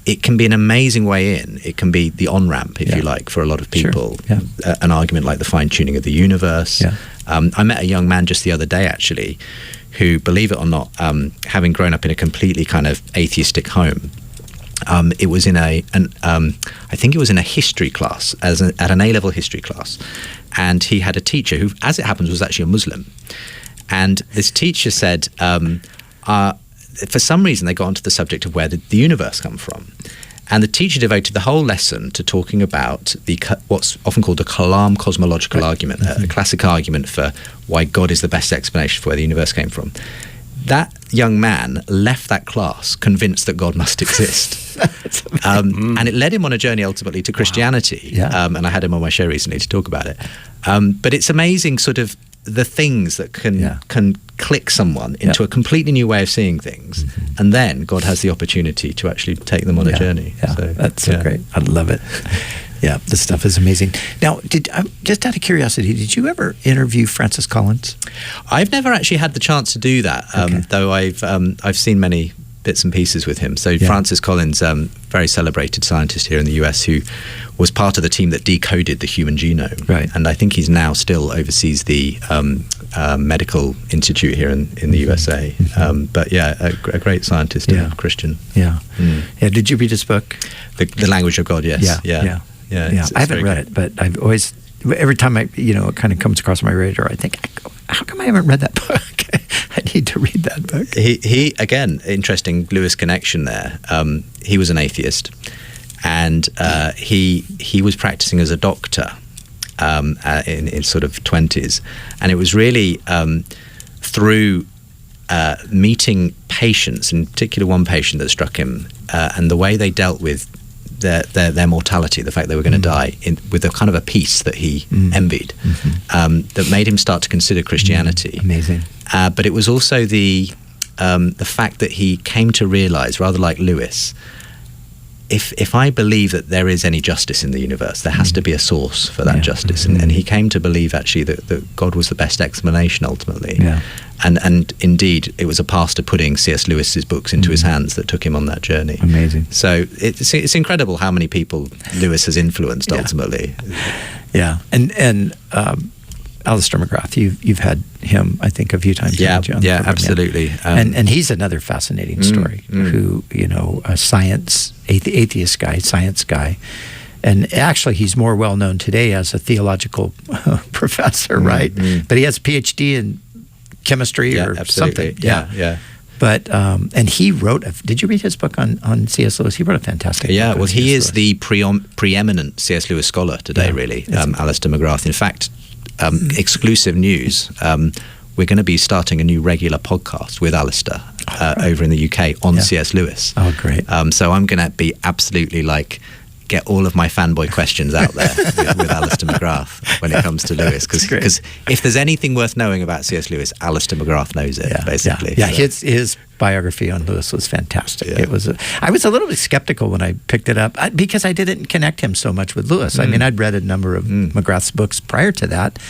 it can be an amazing way in. It can be the on-ramp, if you like, for a lot of people. Sure. Yeah. An argument like the fine-tuning of the universe. Yeah. I met a young man just the other day, actually, who, believe it or not, having grown up in a completely kind of atheistic home, it was in I think it was in a history class, at an A-level history class, and he had a teacher who, as it happens, was actually a Muslim, and this teacher said, for some reason, they got onto the subject of where did the universe come from. And the teacher devoted the whole lesson to talking about what's often called the Kalam cosmological argument, a classic argument for why God is the best explanation for where the universe came from. That young man left that class convinced that God must exist. And it led him on a journey ultimately to Christianity. Wow. Yeah. And I had him on my show recently to talk about it. But it's amazing sort of the things that can click someone into a completely new way of seeing things, and then God has the opportunity to actually take them on a journey. Yeah, so, that's so great. I love it. Yeah, this stuff is amazing. Now, just out of curiosity, did you ever interview Francis Collins? I've never actually had the chance to do that, though I've seen many bits and pieces with him. So Francis Collins, very celebrated scientist here in the US, who was part of the team that decoded the human genome. Right. And I think he's now still oversees the medical institute here in the USA. But yeah, a great scientist and Christian. Yeah. Yeah. Did you read his book? The Language of God, yes. Yeah. It's I haven't read it, but I've always, every time it kind of comes across my radar, I think, how come I haven't read that book? I need to read that book. He again, interesting Lewis connection there. He was an atheist, and he was practicing as a doctor in sort of 20s, and it was really through meeting patients, in particular one patient that struck him, and the way they dealt with their mortality, the fact they were going to die, with a kind of a peace that he envied, that made him start to consider Christianity. Amazing. But it was also the fact that he came to realize, rather like Lewis, if I believe that there is any justice in the universe, there has to be a source for that justice. And he came to believe actually that God was the best explanation ultimately. Yeah. And indeed, it was a pastor putting C.S. Lewis's books into his hands that took him on that journey. Amazing. So it's incredible how many people Lewis has influenced ultimately. Yeah. And Alistair McGrath, you've had him, I think, a few times. Yeah, on the program, absolutely. And he's another fascinating story. Who, a atheist guy, science guy, and actually he's more well known today as a theological professor, right? But he has a PhD in chemistry or something. Yeah. But and he wrote. Did you read his book on C.S. Lewis? He wrote a fantastic. Yeah, book well, he is Lewis. the preeminent C.S. Lewis scholar today. Really, Alistair McGrath. In fact, exclusive news. We're going to be starting a new regular podcast with Alistair over in the UK on C.S. Lewis. Oh, great! So I'm going to be absolutely get all of my fanboy questions out there with Alistair McGrath when it comes to Lewis, because if there's anything worth knowing about C.S. Lewis, Alistair McGrath knows it, basically. Yeah. His biography on Lewis was fantastic. It was. I was a little bit skeptical when I picked it up because I didn't connect him so much with Lewis. I mean, I'd read a number of McGrath's books prior to that,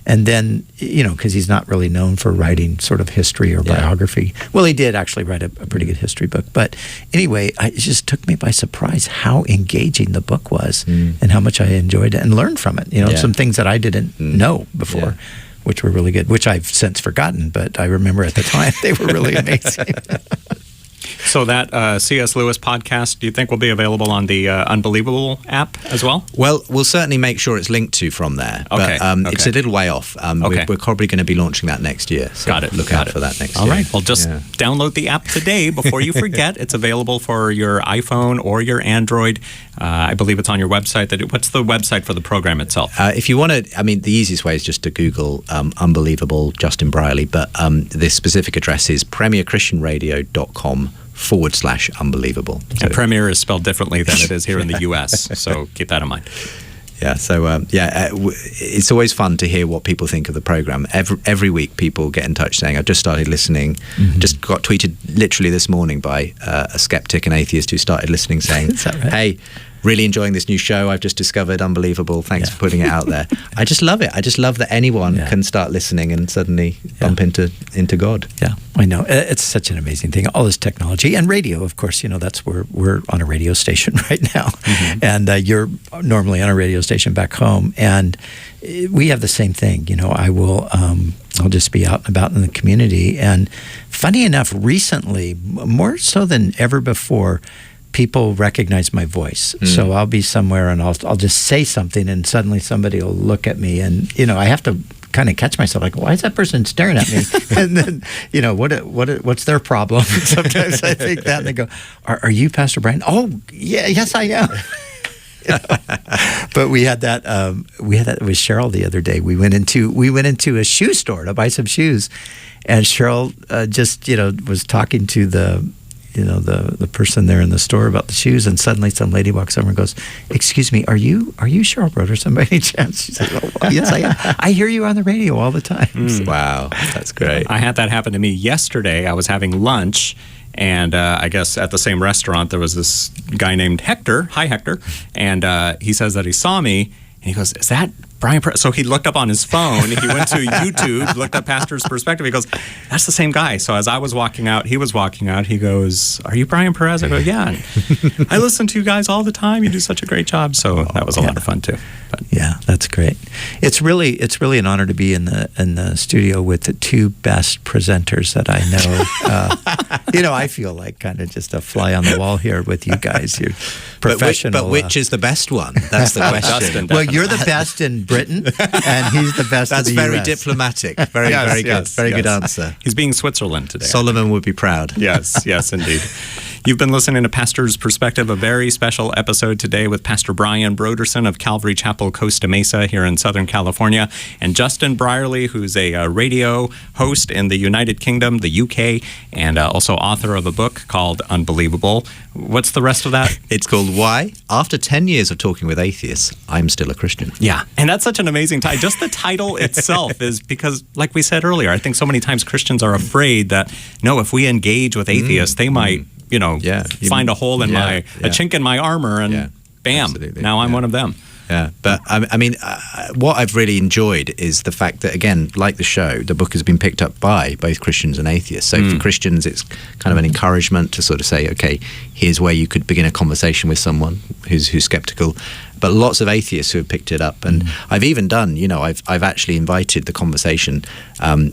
and then because he's not really known for writing sort of history or biography. Well, he did actually write a pretty good history book, but anyway, it just took me by surprise how engaging the book was and how much I enjoyed it and learned from it. Some things that I didn't know before. Which were really good, which I've since forgotten, but I remember at the time they were really amazing. So that C.S. Lewis podcast, do you think will be available on the Unbelievable app as well? Well, we'll certainly make sure it's linked to from there. Okay. But it's a little way off. We're probably going to be launching that next year. So Got it. Look out for that next year. All right. Well, just download the app today before you forget. It's available for your iPhone or your Android. I believe it's on your website. What's the website for the program itself? If you want to, the easiest way is just to Google Unbelievable Justin Brierley, but the specific address is premierchristianradio.com/unbelievable. And Premier is spelled differently than it is here in the U.S., so keep that in mind. Yeah, so it's always fun to hear what people think of the program. Every week people get in touch saying, I've just started listening. Just got tweeted literally this morning by a skeptic and atheist who started listening saying, Is that right? Hey, really enjoying this new show I've just discovered. Unbelievable. Thanks for putting it out there. I just love it. I just love that anyone can start listening and suddenly bump into God. Yeah, I know. It's such an amazing thing. All this technology and radio, of course, that's where we're on a radio station right now. And you're normally on a radio station back home. And we have the same thing. I'll just be out and about in the community. And funny enough, recently, more so than ever before, people recognize my voice. So I'll be somewhere and I'll just say something and suddenly somebody will look at me and, I have to kind of catch myself like, why is that person staring at me? And then, what's their problem? Sometimes I think that and they go, are you Pastor Brian? Oh, yeah, yes, I am. But we had that with Cheryl the other day. We went into a shoe store to buy some shoes, and Cheryl just, was talking to the person there in the store about the shoes, and suddenly some lady walks over and goes, "Excuse me, are you Cheryl Brodersen by any chance?" She said, "Oh, well, yes, I am. I hear you on the radio all the time." So, wow, that's great. I had that happen to me yesterday. I was having lunch, and I guess at the same restaurant there was this guy named Hector. Hi, Hector. And he says that he saw me, and he goes, "Is that Brian Perez. So he looked up on his phone. He went to YouTube, looked up Pastor's Perspective. He goes, that's the same guy. So as I was walking out, he was walking out. He goes, are you Brian Perez? I go, yeah. I listen to you guys all the time. You do such a great job. So that was a lot of fun too. But. Yeah, that's great. It's really an honor to be in the studio with the two best presenters that I know. I feel like kind of just a fly on the wall here with you guys. You're professional. But which is the best one? That's the question. Justin, well, you're the best in Britain, and he's the best That's in the very US. diplomatic. Very good. Very good answer. He's being Switzerland today. Solomon would be proud. Yes, indeed. You've been listening to Pastor's Perspective, a very special episode today with Pastor Brian Brodersen of Calvary Chapel, Costa Mesa here in Southern California, and Justin Brierley, who's a radio host in the United Kingdom, the UK, and also author of a book called Unbelievable. What's the rest of that? It's called Why? After 10 years of talking with atheists, I'm still a Christian. Yeah, and that's such an amazing title. Just the title itself is because, like we said earlier, I think so many times Christians are afraid that, no, if we engage with atheists, they might, find a hole in a chink in my armor, and bam, absolutely. now I'm one of them. Yeah, but I mean, what I've really enjoyed is the fact that, again, like the show, the book has been picked up by both Christians and atheists. So for Christians, it's kind of an encouragement to sort of say, okay, here's where you could begin a conversation with someone who's skeptical. But lots of atheists who have picked it up, and I've even done, I've actually invited the conversation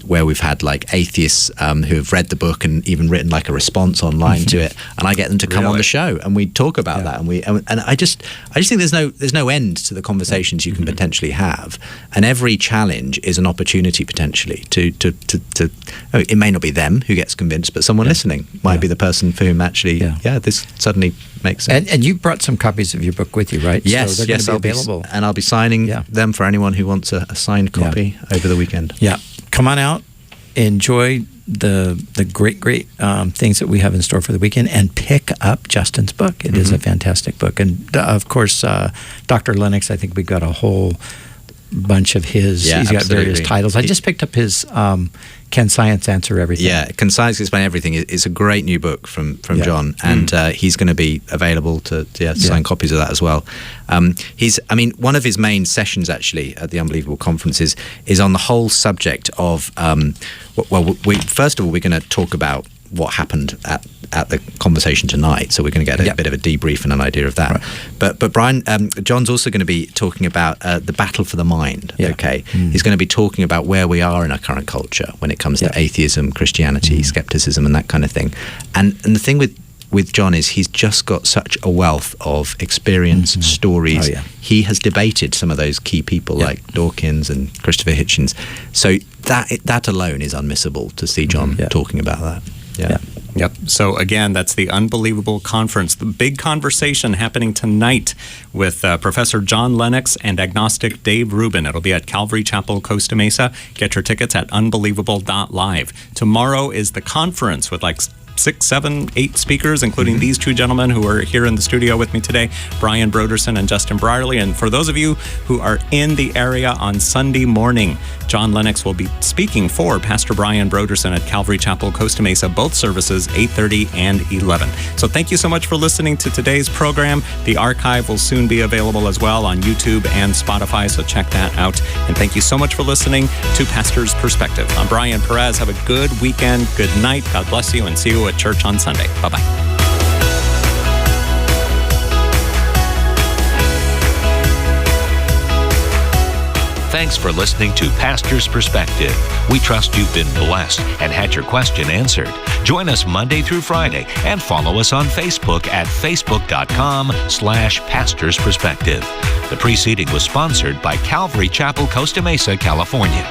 where we've had like atheists who have read the book and even written like a response online to it, and I get them to come on the show and we talk about that, and I just think there's no end to the conversations you can potentially have, and every challenge is an opportunity potentially to it may not be them who gets convinced, but someone listening might be the person for whom actually this suddenly makes sense. And you brought some copies of your book with you, right? Yes. So they're going to be available. And I'll be signing them for anyone who wants a signed copy over the weekend. Yeah. Come on out, enjoy the great things that we have in store for the weekend, and pick up Justin's book. It is a fantastic book. And of course, Dr. Lennox, I think we got a whole bunch of his. Yeah, he's got absolutely. various titles. I just picked up his Can Science Answer Everything? Yeah, Can Science Explain Everything? It's a great new book from John, and he's going to be available to sign copies of that as well. One of his main sessions actually at the Unbelievable Conference is on the whole subject of, first of all, we're going to talk about what happened at the conversation tonight, so we're going to get a bit of a debrief and an idea of that. Right. But Brian, John's also going to be talking about the battle for the mind. Yeah. Okay, he's going to be talking about where we are in our current culture when it comes to atheism, Christianity, skepticism, and that kind of thing. And the thing with John is he's just got such a wealth of experience, stories. He has debated some of those key people like Dawkins and Christopher Hitchens. So that alone is unmissable to see John talking about that. Yeah. Yep. So again, that's the Unbelievable Conference, the big conversation happening tonight with Professor John Lennox and agnostic Dave Rubin. It'll be at Calvary Chapel, Costa Mesa. Get your tickets at unbelievable.live. Tomorrow is the conference with like 6, 7, 8 speakers, including these two gentlemen who are here in the studio with me today, Brian Brodersen and Justin Brierley. And for those of you who are in the area on Sunday morning, John Lennox will be speaking for Pastor Brian Brodersen at Calvary Chapel, Costa Mesa, both services 8:30 and 11. So thank you so much for listening to today's program. The archive will soon be available as well on YouTube and Spotify, so check that out. And thank you so much for listening to Pastor's Perspective. I'm Brian Perez. Have a good weekend, good night. God bless you, and see you at church on Sunday. Bye-bye. Thanks for listening to Pastor's Perspective. We trust you've been blessed and had your question answered. Join us Monday through Friday and follow us on Facebook at facebook.com/Pastor's Perspective. The preceding was sponsored by Calvary Chapel, Costa Mesa, California.